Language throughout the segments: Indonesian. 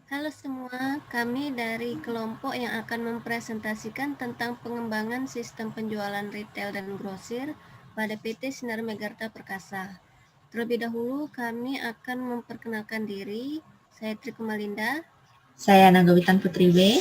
Halo semua, kami dari kelompok yang akan mempresentasikan tentang pengembangan sistem penjualan retail dan grosir pada PT Sinar Megarta Perkasa. Terlebih dahulu kami akan memperkenalkan diri. Saya Tri Kemalinda. Saya Nagawitan Putri B.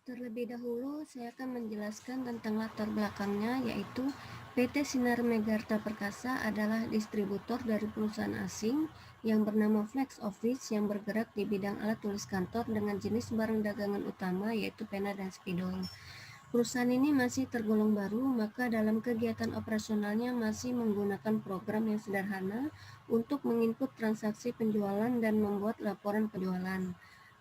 Terlebih dahulu saya akan menjelaskan tentang latar belakangnya, yaitu PT Sinar Megarta Perkasa adalah distributor dari perusahaan asing yang bernama Flex Office yang bergerak di bidang alat tulis kantor dengan jenis barang dagangan utama yaitu pena dan spidol. Perusahaan ini masih tergolong baru, maka dalam kegiatan operasionalnya masih menggunakan program yang sederhana untuk menginput transaksi penjualan dan membuat laporan penjualan.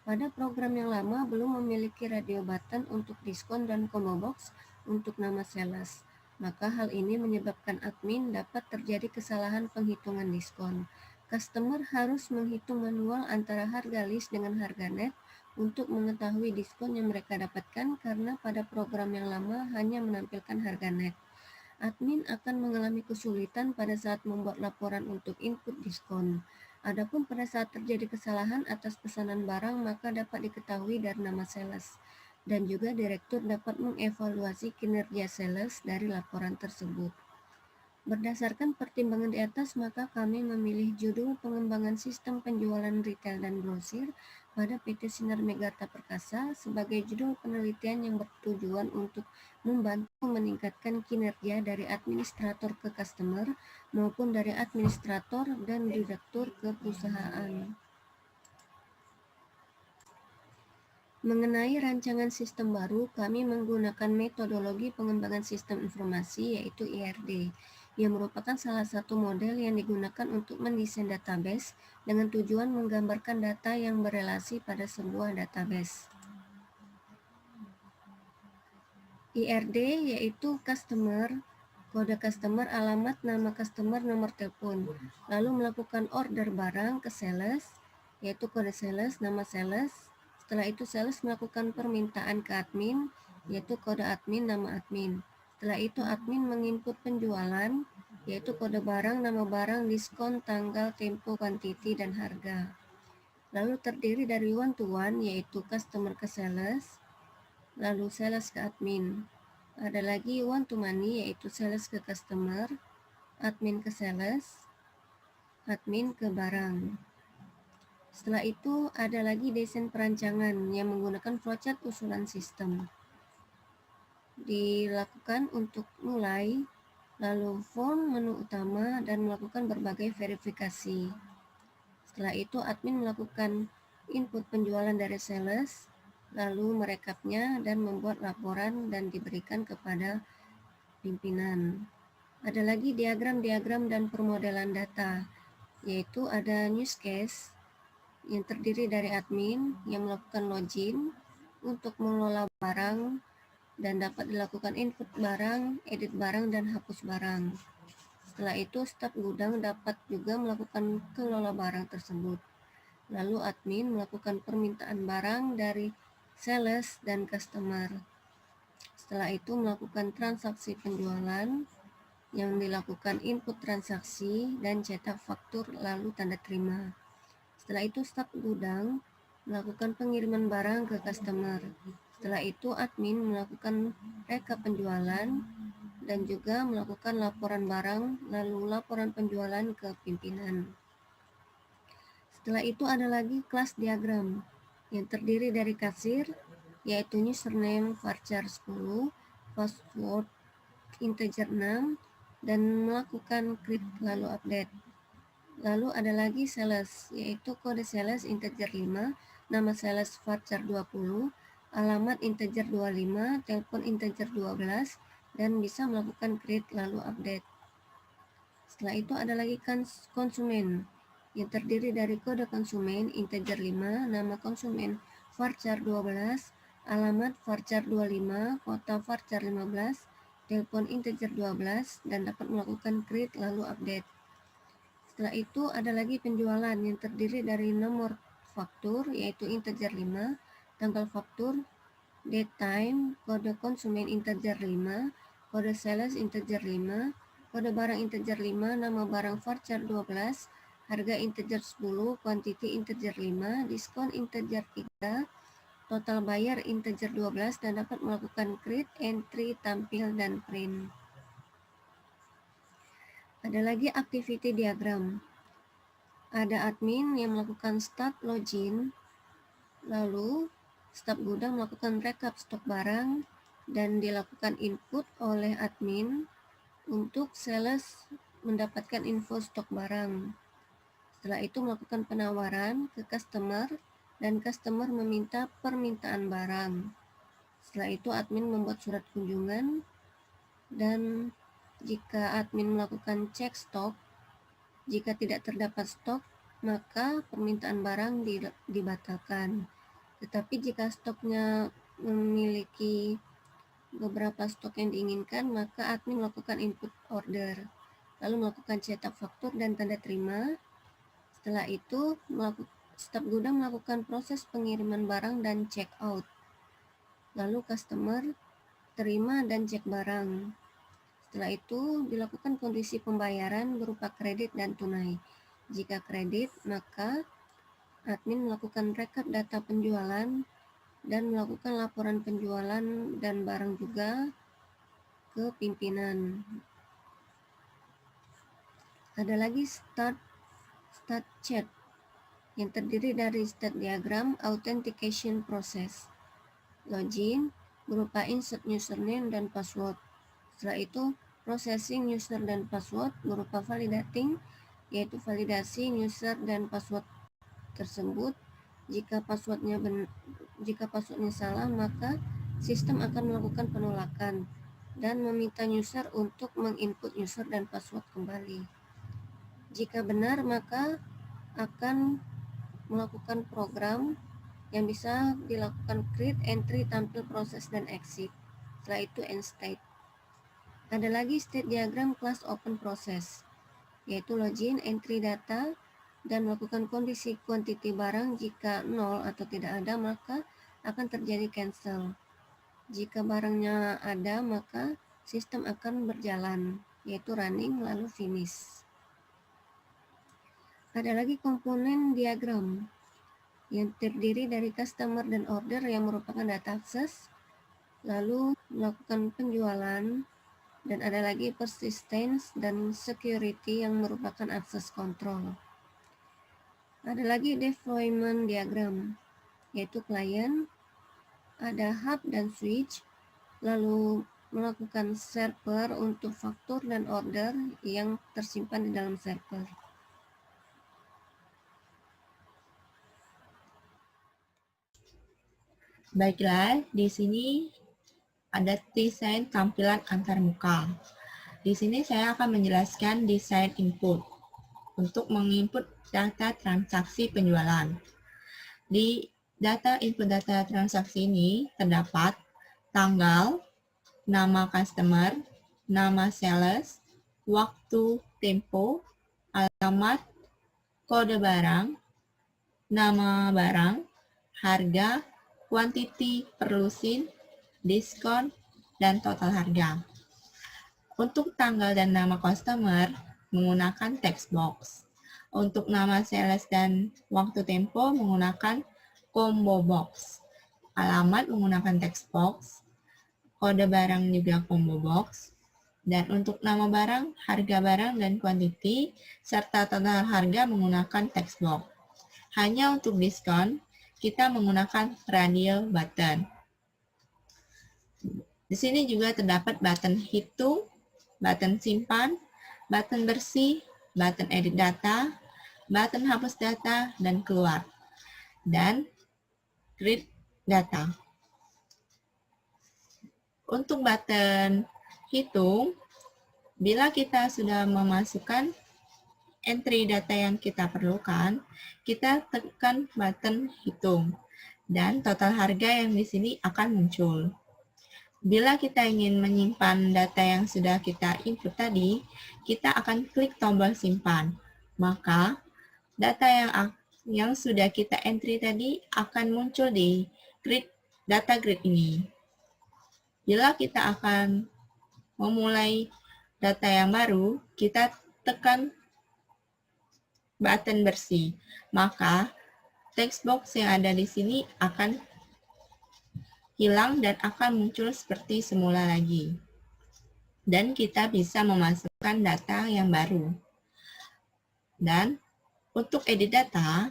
Pada program yang lama belum memiliki radio button untuk diskon dan combo box untuk nama sales. Maka hal ini menyebabkan admin dapat terjadi kesalahan penghitungan diskon. Customer harus menghitung manual antara harga list dengan harga net untuk mengetahui diskon yang mereka dapatkan karena pada program yang lama hanya menampilkan harga net. Admin akan mengalami kesulitan pada saat membuat laporan untuk input diskon. Adapun pada saat terjadi kesalahan atas pesanan barang maka dapat diketahui dari nama sales dan juga direktur dapat mengevaluasi kinerja sales dari laporan tersebut. Berdasarkan pertimbangan di atas, maka kami memilih judul pengembangan sistem penjualan retail dan grosir pada PT Sinar Megarta Perkasa sebagai judul penelitian yang bertujuan untuk membantu meningkatkan kinerja dari administrator ke customer maupun dari administrator dan direktur ke perusahaan. Mengenai rancangan sistem baru, kami menggunakan metodologi pengembangan sistem informasi yaitu IRD, yang merupakan salah satu model yang digunakan untuk mendesain database dengan tujuan menggambarkan data yang berelasi pada sebuah database. IRD yaitu customer, kode customer, alamat, nama customer, nomor telepon, lalu melakukan order barang ke sales, yaitu kode sales, nama sales. Setelah itu sales melakukan permintaan ke admin, yaitu kode admin, nama admin. Setelah itu admin menginput penjualan, yaitu kode barang, nama barang, diskon, tanggal, tempo, quantity, dan harga. Lalu terdiri dari one to one, yaitu customer ke sales, lalu sales ke admin. Ada lagi one to many, yaitu sales ke customer, admin ke sales, admin ke barang. Setelah itu ada lagi desain perancangan yang menggunakan flowchart usulan sistem. Dilakukan untuk mulai, lalu form menu utama dan melakukan berbagai verifikasi. Setelah itu admin melakukan input penjualan dari sales, lalu merekapnya dan membuat laporan dan diberikan kepada pimpinan. Ada lagi diagram-diagram dan permodelan data, yaitu ada use case yang terdiri dari admin yang melakukan login untuk mengelola barang dan dapat dilakukan input barang, edit barang, dan hapus barang. Setelah itu staf gudang dapat juga melakukan kelola barang tersebut. Lalu admin melakukan permintaan barang dari sales dan customer. Setelah itu melakukan transaksi penjualan yang dilakukan input transaksi dan cetak faktur lalu tanda terima. Setelah itu staf gudang melakukan pengiriman barang ke customer. Setelah itu admin melakukan rekap penjualan dan juga melakukan laporan barang lalu laporan penjualan ke pimpinan. Setelah itu ada lagi kelas diagram yang terdiri dari kasir, yaitu username varchar 10, password integer 6, dan melakukan create lalu update. Lalu ada lagi sales, yaitu kode sales integer 5, nama sales varchar 20, alamat integer 25, telepon integer 12, dan bisa melakukan create lalu update. Setelah itu ada lagi konsumen yang terdiri dari kode konsumen integer 5, nama konsumen varchar 12, alamat varchar 25, kota varchar 15, telepon integer 12, dan dapat melakukan create lalu update. Setelah itu ada lagi penjualan yang terdiri dari nomor faktur yaitu integer 5, tanggal faktur, date time, kode konsumen integer 5, kode sales integer 5, kode barang integer 5, nama barang varchar 12, harga integer 10, quantity integer 5, diskon integer 3, total bayar integer 12, dan dapat melakukan create, entry, tampil, dan print. Ada lagi activity diagram. Ada admin yang melakukan start login, lalu staf gudang melakukan rekap stok barang, dan dilakukan input oleh admin untuk sales mendapatkan info stok barang. Setelah itu melakukan penawaran ke customer dan customer meminta permintaan barang. Setelah itu admin membuat surat kunjungan, dan jika admin melakukan cek stok, jika tidak terdapat stok, maka permintaan barang dibatalkan. Tetapi jika stoknya memiliki beberapa stok yang diinginkan, maka admin melakukan input order, lalu melakukan cetak faktur dan tanda terima. Setelah itu, staf gudang melakukan proses pengiriman barang dan check out. Lalu customer terima dan cek barang. Setelah itu, dilakukan kondisi pembayaran berupa kredit dan tunai. Jika kredit, maka admin melakukan rekap data penjualan dan melakukan laporan penjualan dan barang juga ke pimpinan. Ada lagi start chat yang terdiri dari state diagram, authentication process, login berupa insert username dan password. Setelah itu processing user dan password berupa validating, yaitu validasi user dan password tersebut. Jika passwordnya salah, maka sistem akan melakukan penolakan dan meminta user untuk menginput user dan password kembali. Jika benar, maka akan melakukan program yang bisa dilakukan create, entry, tampil, proses, dan exit. Setelah itu end state. Ada lagi state diagram class open process, yaitu login, entry data, dan melakukan kondisi quantity barang. Jika 0 atau tidak ada, maka akan terjadi cancel. Jika barangnya ada, maka sistem akan berjalan, yaitu running lalu finish. Ada lagi komponen diagram yang terdiri dari customer dan order yang merupakan data akses, lalu melakukan penjualan, dan ada lagi persistence dan security yang merupakan akses control. Ada lagi deployment diagram, yaitu klien, ada hub dan switch, lalu melakukan server untuk faktur dan order yang tersimpan di dalam server. Baiklah, di sini ada desain tampilan antarmuka. Di sini saya akan menjelaskan desain input untuk menginput data transaksi penjualan. Di data input data transaksi ini terdapat tanggal, nama customer, nama sales, waktu tempo, alamat, kode barang, nama barang, harga, quantity per lusin, diskon, dan total harga. Untuk tanggal dan nama customer menggunakan text box. Untuk nama sales dan waktu tempo menggunakan combo box. Alamat menggunakan text box. Kode barang juga combo box. Dan untuk nama barang, harga barang, dan quantity, serta total harga menggunakan text box. Hanya untuk diskon, kita menggunakan radio button. Di sini juga terdapat button hitung, button simpan, button bersih, button edit data, button hapus data dan keluar, dan create data. Untuk button hitung, bila kita sudah memasukkan entry data yang kita perlukan, kita tekan button hitung dan total harga yang di sini akan muncul. Bila kita ingin menyimpan data yang sudah kita input tadi, kita akan klik tombol simpan. Maka data yang sudah kita entry tadi akan muncul di data grid ini. Bila kita akan memulai data yang baru, kita tekan button bersih. Maka text box yang ada di sini akan hilang dan akan muncul seperti semula lagi. Dan kita bisa memasukkan data yang baru. Dan untuk edit data,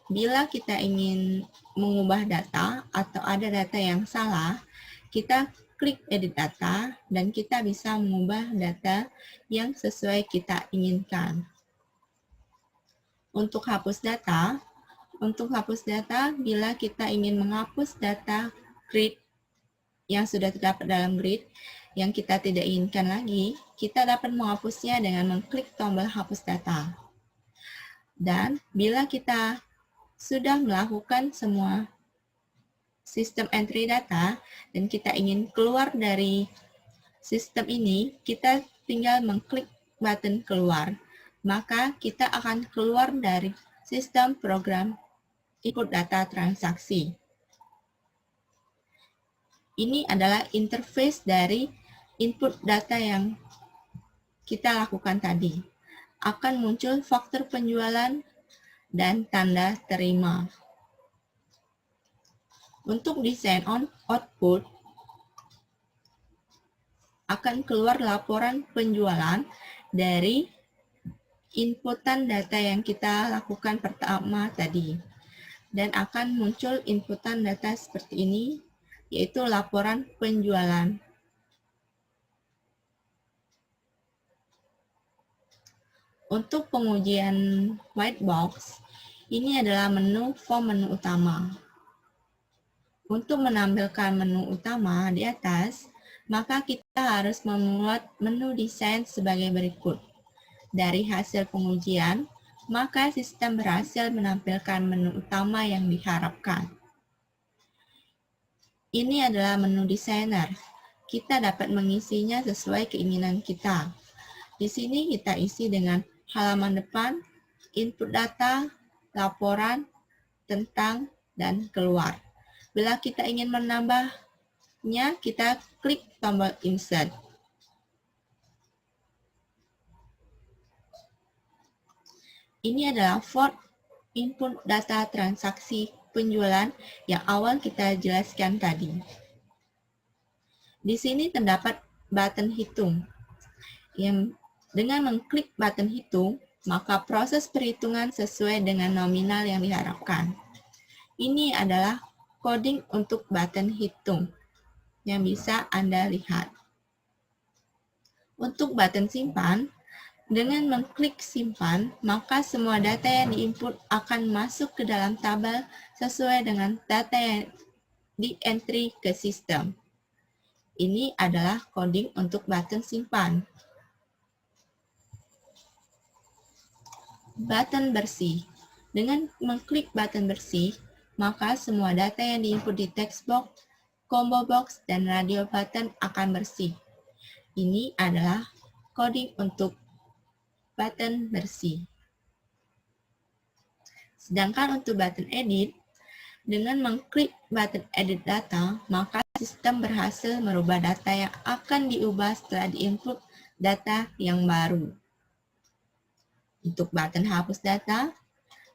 bila kita ingin mengubah data atau ada data yang salah, kita klik edit data dan kita bisa mengubah data yang sesuai kita inginkan. Untuk hapus data, bila kita ingin menghapus data grid yang sudah terdapat dalam grid yang kita tidak inginkan lagi, kita dapat menghapusnya dengan mengklik tombol hapus data. Dan bila kita sudah melakukan semua sistem entry data dan kita ingin keluar dari sistem ini, kita tinggal mengklik button keluar. Maka kita akan keluar dari sistem program input data transaksi. Ini adalah interface dari input data yang kita lakukan tadi. Akan muncul faktur penjualan dan tanda terima. Untuk desain output, akan keluar laporan penjualan dari inputan data yang kita lakukan pertama tadi. Dan akan muncul inputan data seperti ini, yaitu laporan penjualan. Untuk pengujian white box, ini adalah form menu utama. Untuk menampilkan menu utama di atas, maka kita harus membuat menu desain sebagai berikut. Dari hasil pengujian, maka sistem berhasil menampilkan menu utama yang diharapkan. Ini adalah menu desainer. Kita dapat mengisinya sesuai keinginan kita. Di sini kita isi dengan halaman depan, input data, laporan, tentang, dan keluar. Bila kita ingin menambahnya, kita klik tombol insert. Ini adalah form input data transaksi penjualan yang awal kita jelaskan tadi. Di sini terdapat button hitung. Yang dengan mengklik button hitung, maka proses perhitungan sesuai dengan nominal yang diharapkan. Ini adalah coding untuk button hitung yang bisa Anda lihat. Untuk button simpan, dengan mengklik simpan, maka semua data yang diinput akan masuk ke dalam tabel sesuai dengan data yang di-entry ke sistem. Ini adalah coding untuk button simpan. Button bersih. Dengan mengklik button bersih, maka semua data yang diinput di text box, combo box, dan radio button akan bersih. Ini adalah coding untuk button bersih. Sedangkan untuk button edit, dengan mengklik button edit data, maka sistem berhasil merubah data yang akan diubah setelah diinput data yang baru. Untuk button hapus data,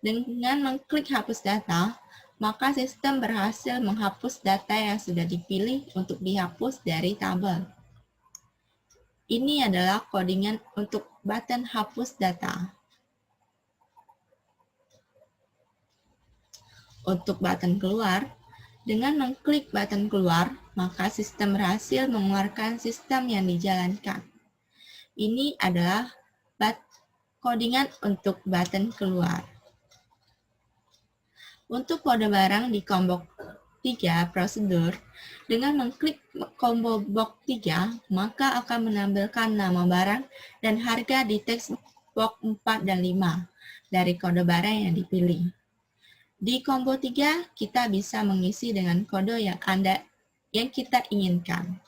dengan mengklik hapus data, maka sistem berhasil menghapus data yang sudah dipilih untuk dihapus dari tabel. Ini adalah codingan untuk button hapus data. Untuk button keluar, dengan mengklik button keluar, maka sistem berhasil mengeluarkan sistem yang dijalankan. Ini adalah codingan untuk button keluar. Untuk kode barang di combo 3 prosedur, dengan mengklik combo box 3, maka akan menampilkan nama barang dan harga di text box 4 dan 5 dari kode barang yang dipilih. Di combo 3, kita bisa mengisi dengan kode yang kita inginkan.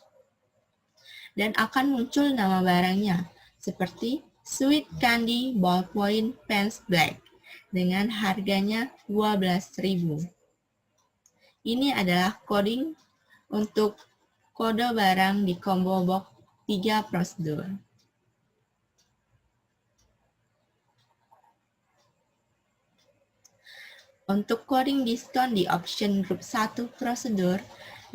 Dan akan muncul nama barangnya, seperti Sweet Candy Ballpoint Pens Black dengan harganya 12.000. Ini adalah coding untuk kode barang di combo box 3 prosedur. Untuk coding diskon di option grup 1 prosedur,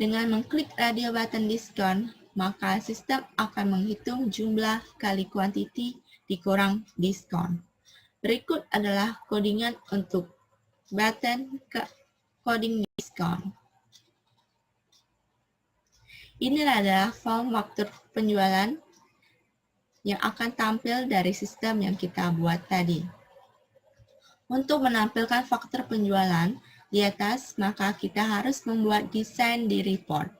dengan mengklik radio button diskon, maka sistem akan menghitung jumlah kali kuantiti dikurang diskon. Berikut adalah codingan untuk button coding diskon. Ini adalah form faktur penjualan yang akan tampil dari sistem yang kita buat tadi. Untuk menampilkan faktur penjualan di atas, maka kita harus membuat desain di report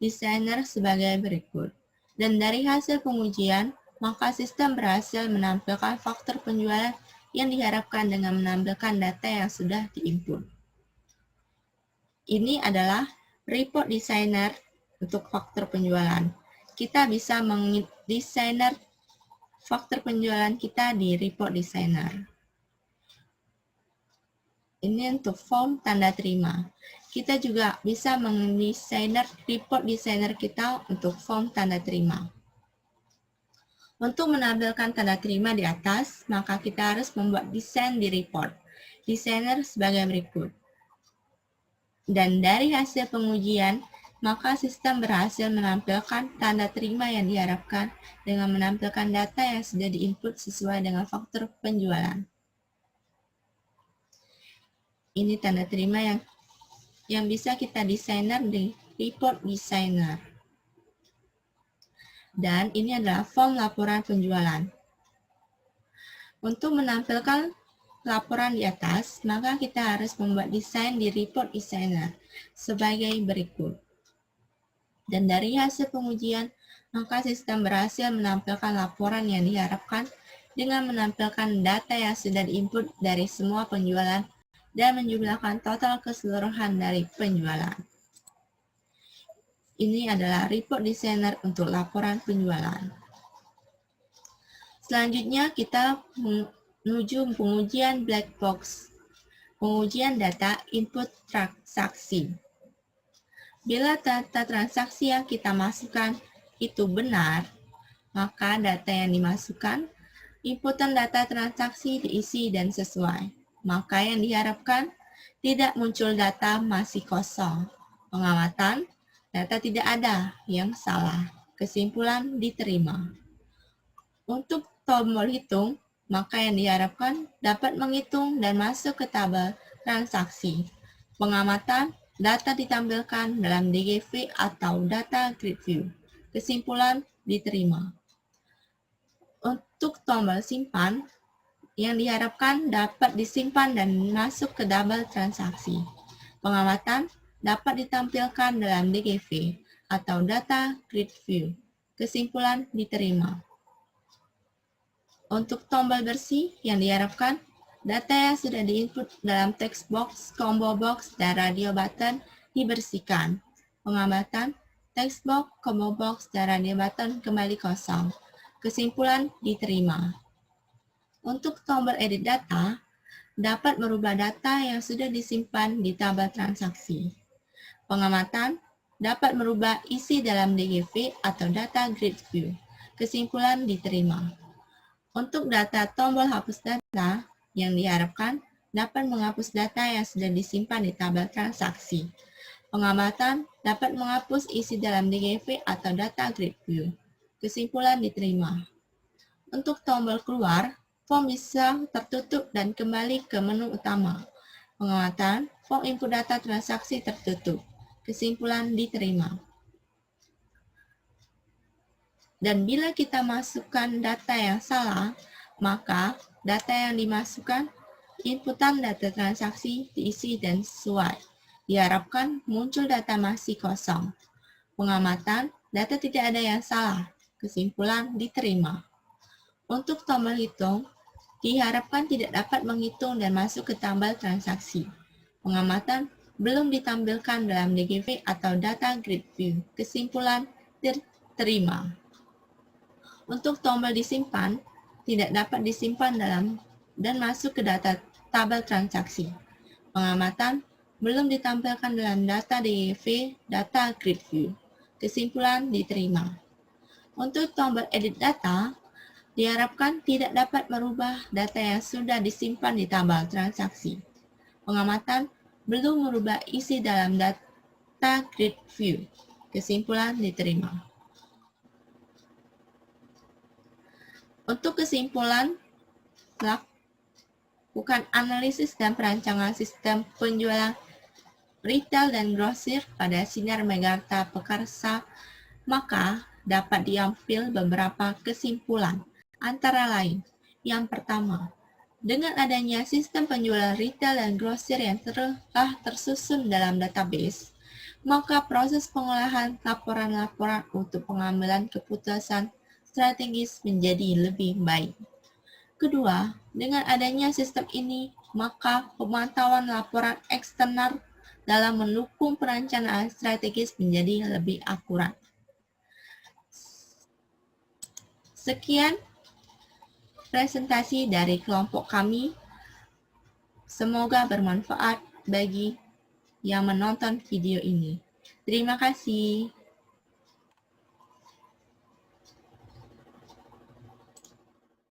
designer sebagai berikut. Dan dari hasil pengujian, maka sistem berhasil menampilkan faktur penjualan yang diharapkan dengan menampilkan data yang sudah diinput. Ini adalah report designer untuk faktur penjualan. Kita bisa mendesainer faktur penjualan kita di report designer. Ini untuk form tanda terima. Kita juga bisa mendesainer report designer kita untuk form tanda terima. Untuk menampilkan tanda terima di atas, maka kita harus membuat desain di report designer sebagai berikut. Dan dari hasil pengujian, maka sistem berhasil menampilkan tanda terima yang diharapkan dengan menampilkan data yang sudah diinput sesuai dengan faktur penjualan. Ini tanda terima yang bisa kita desainer di report designer. Dan ini adalah form laporan penjualan. Untuk menampilkan laporan di atas, maka kita harus membuat desain di report designer sebagai berikut. Dan dari hasil pengujian, maka sistem berhasil menampilkan laporan yang diharapkan dengan menampilkan data yang sudah diinput dari semua penjualan dan menjumlahkan total keseluruhan dari penjualan. Ini adalah report designer untuk laporan penjualan. Selanjutnya kita menuju pengujian black box, pengujian data input transaksi. Bila data transaksi yang kita masukkan itu benar, maka data yang dimasukkan, inputan data transaksi diisi dan sesuai. Maka yang diharapkan tidak muncul data masih kosong. Pengamatan, data tidak ada yang salah. Kesimpulan diterima. Untuk tombol hitung, maka yang diharapkan dapat menghitung dan masuk ke tabel transaksi. Pengamatan, data ditampilkan dalam DGV atau data grid view. Kesimpulan diterima. Untuk tombol simpan, yang diharapkan dapat disimpan dan masuk ke tabel transaksi. Pengamatan dapat ditampilkan dalam DGV atau data grid view. Kesimpulan diterima. Untuk tombol bersih yang diharapkan, data yang sudah diinput dalam text box, combo box, dan radio button dibersihkan. Pengamatan, text box, combo box, dan radio button kembali kosong. Kesimpulan diterima. Untuk tombol edit data, dapat merubah data yang sudah disimpan di tabel transaksi. Pengamatan dapat merubah isi dalam DGV atau data grid view. Kesimpulan diterima. Untuk data tombol hapus data, yang diharapkan dapat menghapus data yang sudah disimpan di tabel transaksi. Pengamatan dapat menghapus isi dalam DGV atau data grid view. Kesimpulan diterima. Untuk tombol keluar, form bisa tertutup dan kembali ke menu utama. Pengamatan, form input data transaksi tertutup. Kesimpulan diterima. Dan bila kita masukkan data yang salah, maka data yang dimasukkan, inputan data transaksi diisi dan sesuai. Diharapkan muncul data masih kosong. Pengamatan, data tidak ada yang salah. Kesimpulan diterima. Untuk tombol hitung, diharapkan tidak dapat menghitung dan masuk ke tabel transaksi. Pengamatan belum ditampilkan dalam DGV atau data grid view. Kesimpulan diterima. Untuk tombol disimpan, tidak dapat disimpan dalam dan masuk ke data tabel transaksi. Pengamatan belum ditampilkan dalam data DGV, data grid view. Kesimpulan diterima. Untuk tombol edit data, diharapkan tidak dapat merubah data yang sudah disimpan di tabel transaksi. pengamatan belum merubah isi dalam data grid view. Kesimpulan diterima. Untuk kesimpulan, lakukan analisis dan perancangan sistem penjualan retail dan grosir pada Sinar Megarta Perkasa, maka dapat diambil beberapa kesimpulan, antara lain. Yang pertama, dengan adanya sistem penjualan retail dan grosir yang telah tersusun dalam database, maka proses pengolahan laporan-laporan untuk pengambilan keputusan strategis menjadi lebih baik. Kedua, dengan adanya sistem ini, maka pemantauan laporan eksternal dalam mendukung perencanaan strategis menjadi lebih akurat. Sekian presentasi dari kelompok kami. Semoga bermanfaat bagi yang menonton video ini. Terima kasih.